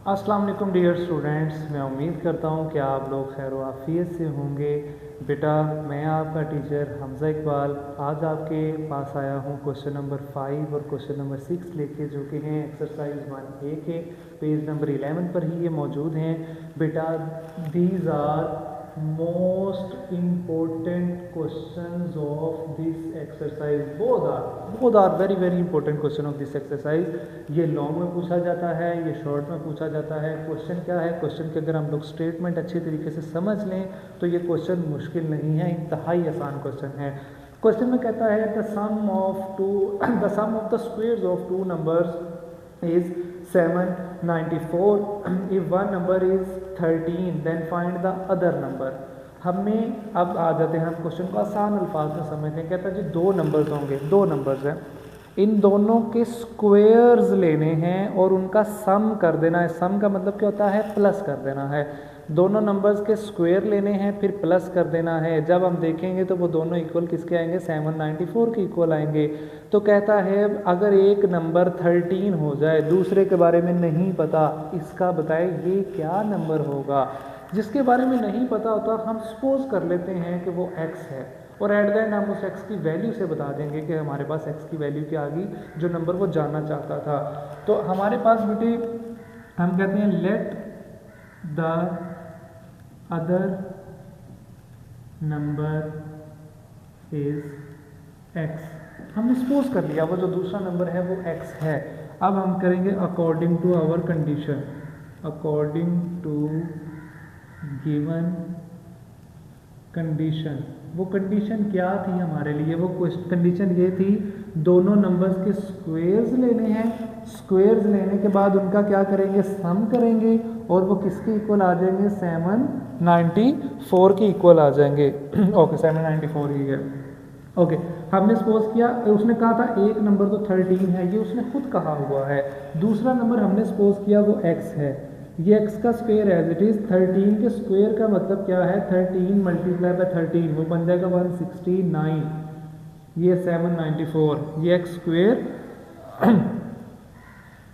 अस्सलाम वालेकुम dear students, मैं उम्मीद करता हूँ कि आप लोग खैर आफियत से होंगे। बेटा मैं आपका टीचर हमज़ा इकबाल आज आपके पास आया हूँ क्वेश्चन नंबर 5 और क्वेश्चन नंबर 6 लेके, जो कि हैं एक्सरसाइज 1A के पेज नंबर 11 पर ही ये मौजूद हैं। बेटा these are most important questions of this exercise. Both are very very important question of this exercise. ये लॉन्ग में पूछा जाता है, ये शॉर्ट में पूछा जाता है। क्वेश्चन क्या है? क्वेश्चन के अगर हम लोग स्टेटमेंट अच्छे तरीके से समझ लें तो ये क्वेश्चन मुश्किल नहीं है, इंतहाई आसान क्वेश्चन है। क्वेश्चन में कहता है the sum of the squares of two numbers is 794 if one number is 13 then find the other number। हमें अब आ जाते हैं, हम क्वेश्चन को आसान अल्फाज में समझते हैं। कहता है जी दो नंबर्स होंगे, दो नंबर्स हैं, इन दोनों के स्क्वायर्स लेने हैं और उनका सम कर देना है। सम का मतलब क्या होता है? प्लस कर देना है। दोनों नंबर्स के स्क्वायर लेने हैं फिर प्लस कर देना है। जब हम देखेंगे तो वो दोनों इक्वल किसके आएंगे? 794 के इक्वल आएंगे। तो कहता है अगर एक नंबर 13 हो जाए, दूसरे के बारे में नहीं पता, इसका बताए ये क्या नंबर होगा। जिसके बारे में नहीं पता होता हम सपोज कर लेते हैं कि वो x है और एट द एंड हम उस x की वैल्यू से बता देंगे कि हमारे पास x की वैल्यू क्या आ गई, जो नंबर वो जानना चाहता था। तो हमारे पास बेटे हम कहते हैं let the other number is x। हमने सपोज कर लिया वो जो दूसरा नंबर है वो x है। अब हम करेंगे according to our condition, according to given condition. वो कंडीशन क्या थी हमारे लिए? वो कंडीशन ये थी दोनों नंबर्स के स्क्वायर्स लेने हैं। स्क्वायर्स लेने के बाद उनका क्या करेंगे? सम करेंगे और वो किसके इक्वल आ जाएंगे? 794 के इक्वल आ जाएंगे। ओके 794 ही है। ओके हमने सपोज किया, उसने कहा था एक नंबर तो 13 है, ये उसने खुद कहा हुआ है। दूसरा नंबर हमने सपोज किया वो x है, ये x का स्क्वायर एज इट इज 13 के स्क्वायर का मतलब क्या है? 13 मल्टीप्लाई बाय 13 वो बन जाएगा 169। ये 794, ये x स्क्वायर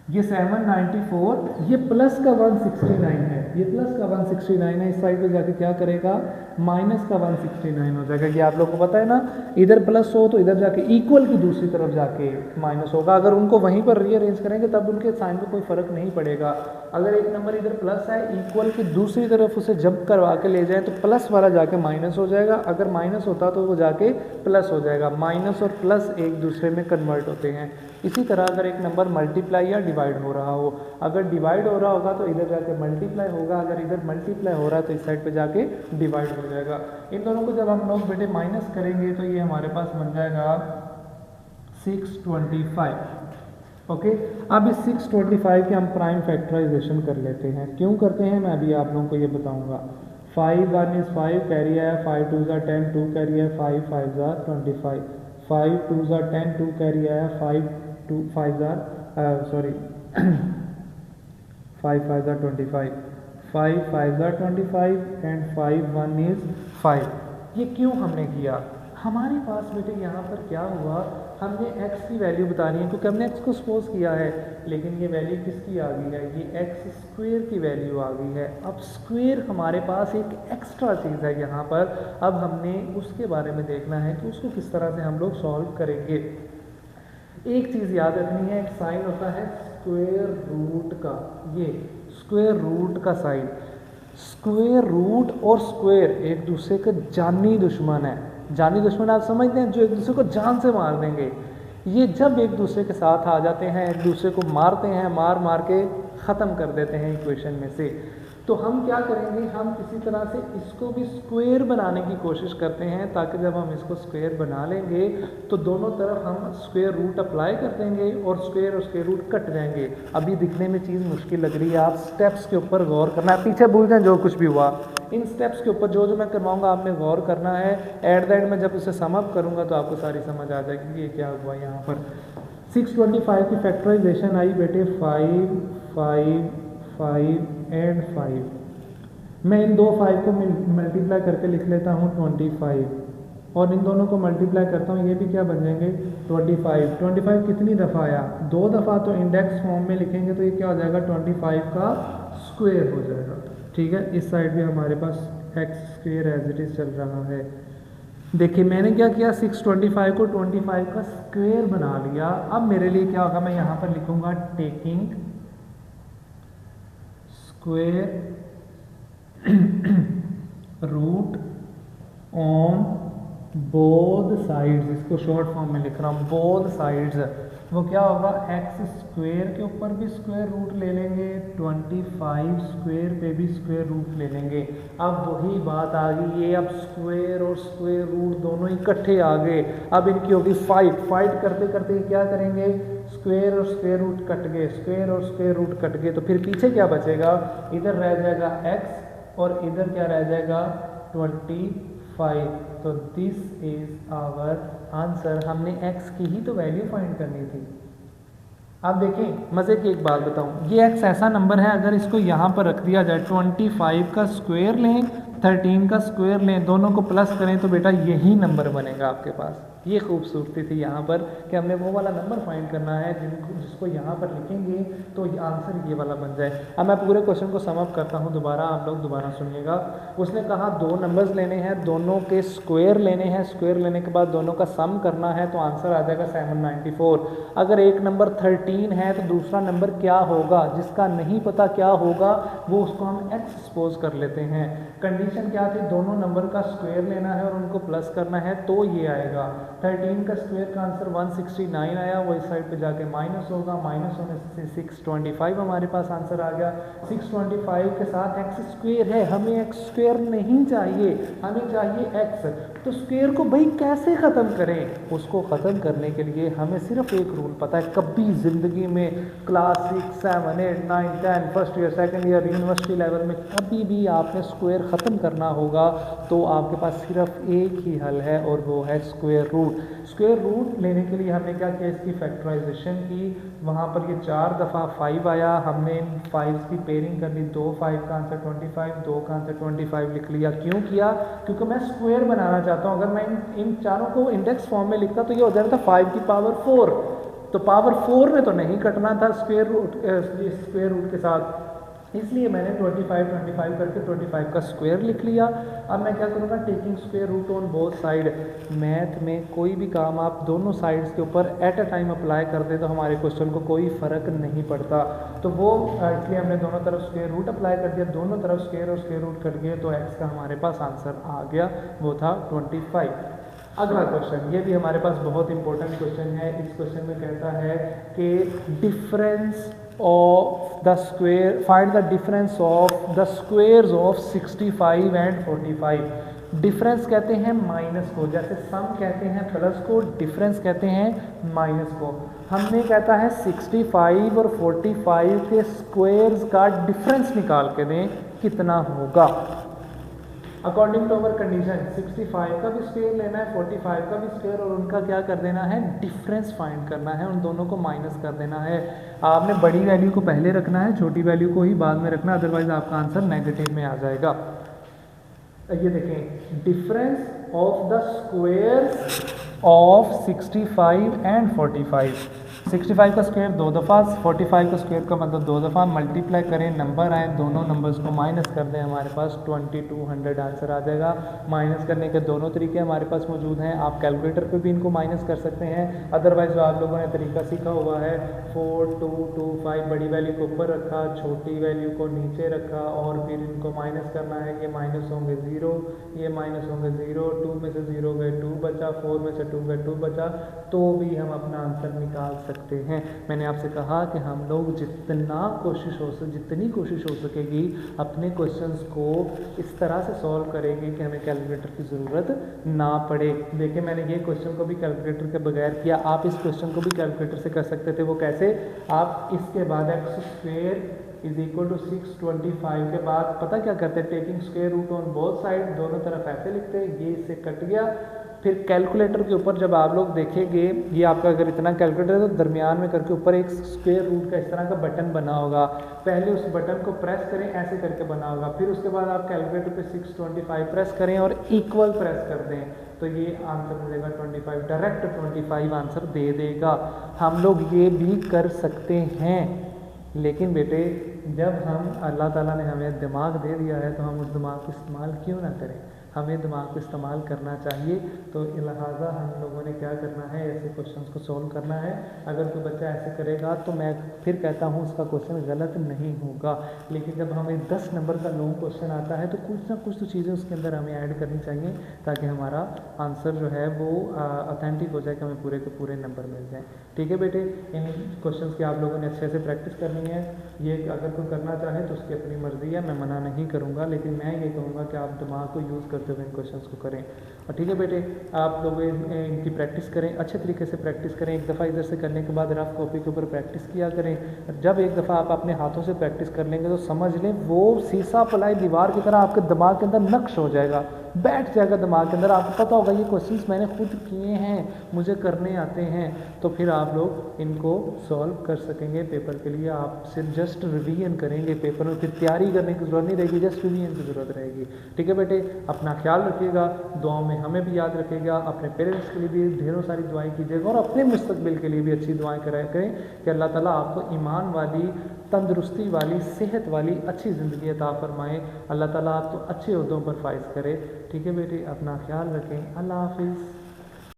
ये 794, ये प्लस का 169 है, ये प्लस का 169 है। इस साइड पे जाके क्या करेगा? माइनस का 169 हो जाएगा। ये आप लोगों को पता है ना, इधर प्लस हो तो इधर जाके इक्वल की दूसरी तरफ जाके माइनस होगा। अगर उनको वहीं पर रीअरेंज करेंगे तब उनके साइन में कोई फर्क नहीं पड़ेगा। अगर एक नंबर इधर प्लस है, इक्वल की दूसरी तरफ उसे जंप करवा के ले जाए तो प्लस वाला जाके माइनस हो जाएगा, अगर माइनस होता तो वो जाके प्लस हो जाएगा। माइनस और प्लस एक दूसरे में कन्वर्ट होते हैं। इसी तरह अगर एक नंबर मल्टीप्लाई या डिवाइड हो रहा हो, अगर डिवाइड हो रहा होगा तो इधर जाके मल्टीप्लाई होगा, अगर इधर मल्टीप्लाई हो रहा है तो इस साइड पे जाके डिवाइड हो जाएगा। इन दोनों को जब हम लोग बेटे माइनस करेंगे तो ये हमारे पास बन जाएगा 625। ओके अब इस 625 के हम प्राइम फैक्टराइजेशन कर लेते हैं। क्यों करते हैं मैं अभी आप लोगों को ये बताऊंगा। 5 1 इज 5 कैरी आया, 5 2 ज़ा 10 2 कैरी आया, 5 5 ज़ा 25, 5 2 ज़ा 10 2 कैरी आया, 5 2 5 ज़ा 5 5 ज़ा 25, 5 5 ज़ा 25 एंड 5 1 इज 5। ये क्यों हमने किया? हमारे पास बेटे यहाँ पर क्या हुआ, हमने x की वैल्यू बतानी है क्योंकि हमने x को सपोज किया है, लेकिन ये वैल्यू किसकी आ गई है? ये x स्क्वायर की वैल्यू आ गई है। अब स्क्वायर हमारे पास एक एक्स्ट्रा चीज़ है यहाँ पर, अब हमने उसके बारे में देखना है कि उसको किस तरह से हम लोग सॉल्व करेंगे। एक चीज़ याद रखनी है, एक साइन होता है स्क्वायर रूट का, ये स्क्वायर रूट का साइन। स्क्वायर रूट और स्क्वायर एक दूसरे के जानी दुश्मन है। जानी दुश्मन आप समझते हैं, जो एक दूसरे को जान से मार देंगे। ये जब एक दूसरे के साथ आ जाते हैं, एक दूसरे को मारते हैं, मार मार के ख़त्म कर देते हैं इक्वेशन में से। तो हम क्या करेंगे? हम किसी तरह से इसको भी स्क्वायर बनाने की कोशिश करते हैं, ताकि जब हम इसको स्क्वायर बना लेंगे तो दोनों तरफ हम स्क्वायर रूट अप्लाई कर देंगे और स्क्वायर रूट कट जाएंगे। अभी दिखने में चीज़ मुश्किल लग रही है, आप स्टेप्स के ऊपर गौर करना है। पीछे भूल जाएं जो कुछ भी हुआ, इन स्टेप्स के ऊपर जो जो मैं करवाऊंगा आपने गौर करना है। एट द एंड में जब उसे सम अप करूंगा तो आपको सारी समझ आ जाएगी कि ये क्या हुआ। यहाँ पर 625 की फैक्टराइजेशन आई बेटे 5 5 5 एंड 5। मैं इन दो 5 को मल्टीप्लाई करके लिख लेता हूँ 25। और इन दोनों को मल्टीप्लाई करता हूँ, ये भी क्या बन जाएंगे 25। 25 कितनी दफ़ा आया, 2 दफ़ा, तो इंडेक्स फॉर्म में लिखेंगे तो ये क्या हो जाएगा 25 का स्क्वायर हो जाएगा। ठीक है, इस साइड भी हमारे पास X square as it is चल रहा है। देखिए मैंने क्या किया, 625 को 25 का स्क्वायर बना लिया। अब मेरे लिए क्या होगा, मैं यहाँ पर लिखूंगा taking square root on both sides, इसको शॉर्ट फॉर्म में लिख रहा हूँ बोथ साइड्स। वो क्या होगा, एक्स स्क्वायर के ऊपर भी स्क्वायर रूट ले लेंगे, 25 स्क्वायर पे भी स्क्वायर रूट ले लेंगे। अब वही बात आ गई, ये अब स्क्वायर और स्क्वायर रूट दोनों इकट्ठे आ गए। अब इनकी होगी फाइट करते करते क्या करेंगे, स्क्वायर और स्क्वायर रूट कट गए, स्क्वायर और स्क्वायर रूट कट गए, तो फिर पीछे क्या बचेगा, इधर रह जाएगा x और इधर क्या रह जाएगा 25। तो दिस इज आवर आंसर। हमने x की ही तो वैल्यू फाइंड करनी थी। अब देखें मज़े की एक बात बताऊं, ये x ऐसा नंबर है, अगर इसको यहाँ पर रख दिया जाए 25 का स्क्वायर लें 13 का स्क्वायर लें, दोनों को प्लस करें तो बेटा यही नंबर बनेगा आपके पास। ये खूबसूरती थी यहाँ पर कि हमने वो वाला नंबर फाइंड करना है जिसको यहाँ पर लिखेंगे तो आंसर ये वाला बन जाए। अब मैं पूरे क्वेश्चन को सम अप करता हूँ दोबारा, आप लोग दोबारा सुनिएगा। उसने कहा 2 नंबर्स लेने हैं, दोनों के स्क्वायर लेने हैं, स्क्वायर लेने के बाद दोनों का सम करना है, तो आंसर आ जाएगा 794। अगर एक नंबर 13 है तो दूसरा नंबर क्या होगा, जिसका नहीं पता क्या होगा वो उसको हम x सपोज कर लेते हैं। कंडीशन क्या थी, दोनों नंबर का स्क्वायर लेना है और उनको प्लस करना है, तो ये आएगा 13 का स्क्वायर का आंसर 169 आया, वो इस साइड पे जाके माइनस होगा, माइनस होने से 625 हमारे पास आंसर आ गया। 625 के साथ एक्स स्क्वायर है, हमें एक्स स्क्वायर नहीं चाहिए, हमें चाहिए एक्स। तो स्क्वायर को भाई कैसे ख़त्म करें, उसको ख़त्म करने के लिए हमें सिर्फ एक रूल पता है। कभी ज़िंदगी में class 6, 7, 8, 9, 10 first year second year university level में कभी भी आपने स्क्वायर ख़त्म करना होगा तो आपके पास सिर्फ एक ही हल है और वो है स्क्वायर रूट। स्क्वायर रूट लेने के लिए हमने क्या किया, इसकी फैक्टराइजेशन की। वहाँ पर ये 4 दफ़ा 5 आया, हमने इन 5 की पेयरिंग कर ली, 2 5 का आंसर 25, 2 का आंसर 25 लिख लिया। क्यों किया, क्योंकि मैं स्क्वायर बनाना चाहता हूँ। अगर मैं इन चारों को इंडेक्स फॉर्म में लिखता तो ये हो जाता 5 की पावर 4, तो पावर 4 में तो नहीं कटना था स्क्वायर रूट के साथ, इसलिए मैंने 25 करके 25 का स्क्वायर लिख लिया। अब मैं क्या करूँगा, taking square root on both side. Math में कोई भी काम आप दोनों साइड्स के ऊपर एट अ टाइम अप्लाई कर दें तो हमारे क्वेश्चन को कोई फ़र्क नहीं पड़ता। तो वो इसलिए हमने दोनों तरफ स्क्वायर रूट अप्लाई कर दिया, दोनों तरफ स्क्वायर और स्क्वायर रूट कट गए, तो एक्स का हमारे पास आंसर आ गया, वो था 25। अगला क्वेश्चन, ये भी हमारे पास बहुत इंपॉर्टेंट क्वेश्चन है। इस क्वेश्चन में कहता है कि difference of the square, find the difference of the squares of 65 and 45। Difference कहते हैं माइनस को, जैसे सम कहते हैं प्लस को, डिफरेंस कहते हैं माइनस को। हमने कहता है 65 और 45 के स्क्वायर्स का डिफरेंस निकाल के दें कितना होगा। अकॉर्डिंग टू अवर कंडीशन 65 का भी स्क्वायर लेना है, 45 का भी स्क्वायर, और उनका क्या कर देना है, डिफरेंस फाइंड करना है, उन दोनों को माइनस कर देना है। आपने बड़ी वैल्यू को पहले रखना है, छोटी वैल्यू को ही बाद में रखना, अदरवाइज आपका आंसर नेगेटिव में आ जाएगा। ये देखें, difference of the squares of 65 and 45। 65 का स्क्वायर 2 दफ़ा, 45 का स्क्वायर का मतलब 2 दफ़ा, मल्टीप्लाई करें, नंबर आए, दोनों नंबर्स को माइनस कर दें, हमारे पास 2200 आंसर आ जाएगा। माइनस करने के दोनों तरीके हमारे पास मौजूद हैं, आप कैलकुलेटर पे भी इनको माइनस कर सकते हैं, अदरवाइज जो आप लोगों ने तरीका सीखा हुआ है 4225, बड़ी वैल्यू को ऊपर रखा, छोटी वैल्यू को नीचे रखा और फिर इनको माइनस करना है। ये माइनस होंगे 0, ये माइनस होंगे 0, 2 में से 0 गए 2 बचा, 4 में से 2 गए 2 बचा, तो भी हम अपना आंसर निकाल सकते हैं। मैंने आपसे कहा कि हम लोग जितनी कोशिश हो सकेगी अपने क्वेश्चंस को इस तरह से सॉल्व करेंगे कि हमें कैलकुलेटर की ज़रूरत ना पड़े। देखिए मैंने ये क्वेश्चन को भी कैलकुलेटर के बगैर किया, आप इस क्वेश्चन को भी कैलकुलेटर से कर सकते थे। वो कैसे, आप इसके बाद x square is equal to 625 के बाद पता क्या करते हैं, taking square root on both side, दोनों तरफ ऐसे लिखते हैं, ये इससे कट गया, फिर कैलकुलेटर के ऊपर जब आप लोग देखेंगे, ये आपका अगर इतना कैलकुलेटर है तो दरमियान में करके ऊपर एक स्क्वायर रूट का इस तरह का बटन बना होगा, पहले उस बटन को प्रेस करें, ऐसे करके बना होगा, फिर उसके बाद आप कैलकुलेटर पे 625 प्रेस करें और इक्वल प्रेस कर दें, तो ये आंसर मिलेगा 25, डायरेक्ट 25 आंसर दे देगा। हम लोग ये भी कर सकते हैं, लेकिन बेटे जब हम अल्लाह ताला ने हमें दिमाग दे दिया है तो हम उस दिमाग को इस्तेमाल क्यों ना करें, हमें दिमाग को इस्तेमाल करना चाहिए। तो लिहाजा हम लोगों ने क्या करना है, ऐसे क्वेश्चंस को सॉल्व करना है। अगर कोई बच्चा ऐसे करेगा तो मैं फिर कहता हूँ उसका क्वेश्चन गलत नहीं होगा, लेकिन जब हमें 10 नंबर का लॉन्ग क्वेश्चन आता है तो कुछ ना कुछ तो चीज़ें उसके अंदर हमें ऐड करनी चाहिए ताकि हमारा आंसर जो है वो ऑथेंटिक हो जाए, कि हमें पूरे के पूरे नंबर मिल जाएँ। ठीक है बेटे, इन क्वेश्चंस की आप लोगों ने अच्छे से प्रैक्टिस करनी है। ये अगर कोई करना चाहे तो उसकी अपनी मर्ज़ी है, मैं मना नहीं करूँगा, लेकिन मैं ये कहूँगा कि आप दिमाग को यूज़ करते हुए इन क्वेश्चंस को करें। और ठीक है बेटे, आप लोग इनकी प्रैक्टिस करें, अच्छे तरीके से प्रैक्टिस करें। एक दफ़ा इधर से करने के बाद रफ कॉपी के ऊपर प्रैक्टिस किया करें। जब एक दफ़ा आप अपने हाथों से प्रैक्टिस कर लेंगे तो समझ लें वो सीसा पलाई दीवार की तरह आपके दिमाग के अंदर नक्श हो जाएगा, बैठ जाएगा दिमाग के अंदर। आपको पता होगा ये क्वेश्चंस मैंने खुद किए हैं, मुझे करने आते हैं, तो फिर आप लोग इनको सॉल्व कर सकेंगे। पेपर के लिए आप सिर्फ जस्ट रिवीजन करेंगे, पेपर में फिर तैयारी करने की ज़रूरत नहीं रहेगी, जस्ट रिवीजन की ज़रूरत रहेगी। ठीक है बेटे, अपना ख्याल रखिएगा, दुआओं में हमें भी याद रखिएगा, अपने पेरेंट्स के लिए भी ढेरों सारी दुआएं कीजिएगा और अपने मुस्तकबिल के लिए भी अच्छी दुआएं करें कि अल्लाह ताला आपको ईमान वाली, तंदुरुस्ती वाली, सेहत वाली अच्छी ज़िंदगी अता फरमाए। अल्लाह ताला आपको अच्छे ओहदों पर फाइज करे। ठीक है बेटे, अपना ख्याल रखें। अल्लाह हाफिज़।